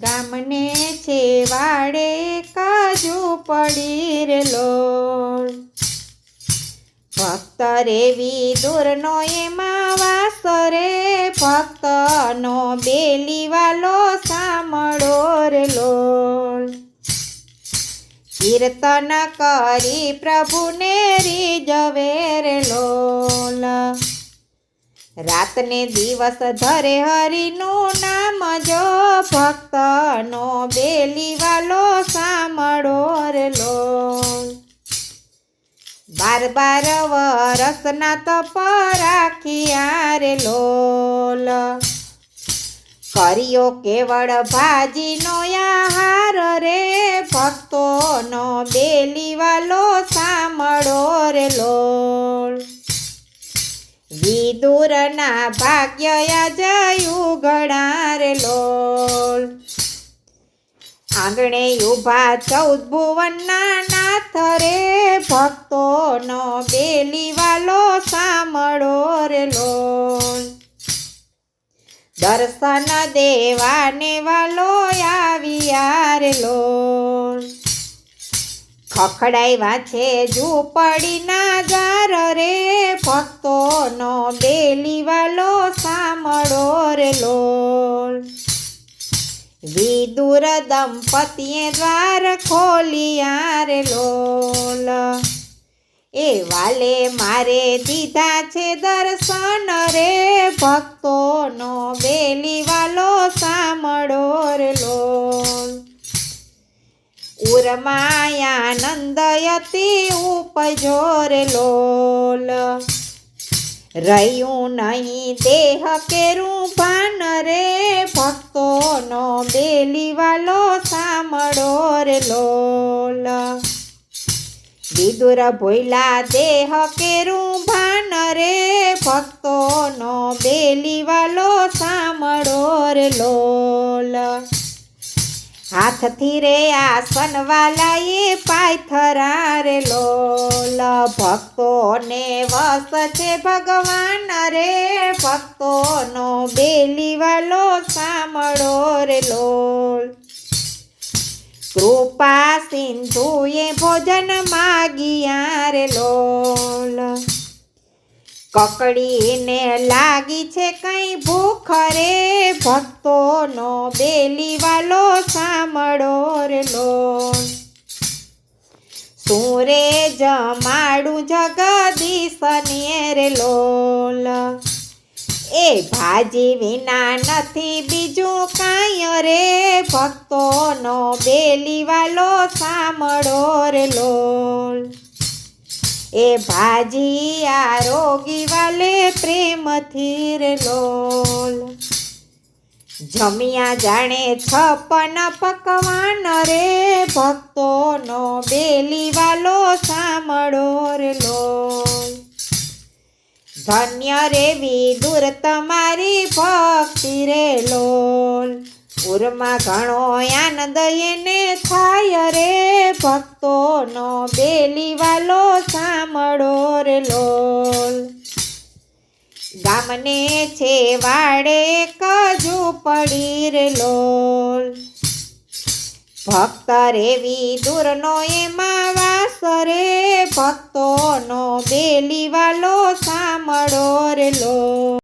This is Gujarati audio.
ગામને છેવાડે કાજુ પડી રે લોલ. ભક્ત રે વિદુરનો એમાં વાસ રે, ભક્તનો બેલીવાલો સાંભળો રે લોલ. કીર્તન કરી પ્રભુને રીઝવે રે લોલ. રાતને દિવસ ધરે હરિનું નામ જો, ભક્તનો બેલીવાલો સાંભળો રે લોલ. 12 વરસના તપ રાખ્યા રે લોલ. કર્યો કેવળ ભાજીનો આહાર રે, ભક્તોનો બેલીવાલો સાંભળો રે લોલ. વિદુરના ભાગ્ય જયુગણા રે લોલ. આંગણે ઊભા 14 ભુવનના નાથ રે, ભક્તોનો બેલીવાલો સાંભળો રે લોલ. દર્શન દેવાને વાલો આવ્યા રે લોલ. ખખડાવ્યા છે ઝૂંપડીના દ્વાર રે, ભક્તોનો બેલીવાલો સાંભળો રે લોલ. વિદુર દંપતીએ દ્વાર ખોલ્યા રે લોલ. એ વાલે મારે દીધા છે દર્શન રે, ભક્તોનો બેલીવાલો સાંભળો રે લોલ. ઉર્માયાનંદ અતિ ઉપજો રે લોલ. રહ્યું નહીં દેહ કેરું ભાન રે, ભક્તોનો બેલીવાલો સાંભળો રે લોલ. વિદુર ભોયલા દેહ કેરું ભાન રે, ભક્તોનો બેલીવાલો સાંભળો રે લોલ. હાથથી રે આસન વાલાએ પાયથરા રે લોલ. ભક્તોને વસ છે ભગવાન રે, ભક્તોનો બેલીવાલો સાંભળો રે લોલ. કૃપા સિંધુએ ભોજન માગ્યા રે લોલ. કકડીને લાગી છે કઈ ભૂખ રે, ભક્તોનો બેલીવાલો સાંભળો રે લોલ. શું રે જમાડું જગદીશને રે લોલ. એ ભાજી વિના નથી બીજું કાંઈ રે, ભક્તોનો બેલીવાલો સાંભળો રે લોલ. એ ભાજી આરોગી વાલે પ્રેમથી રે લોલ. જમ્યા જાણે 56 પકવાન રે, ભક્તોનો બેલીવાલો સાંભળો રે લોલ. ધન્ય રે વિદુર તમારી ભક્તિ રે લોલ. ઉરમાં ઘણો આનંદ એને થાય રે, ભક્તોનો બેલીવાલો સાંભળો રે લોલ. ગામને છેવાડે કજુ પડી રે લોલ. ભક્ત રે વિદુરનો એમાં વાસ રે, ભક્તોનો બેલીવાલો સાંભળો રે લોલ.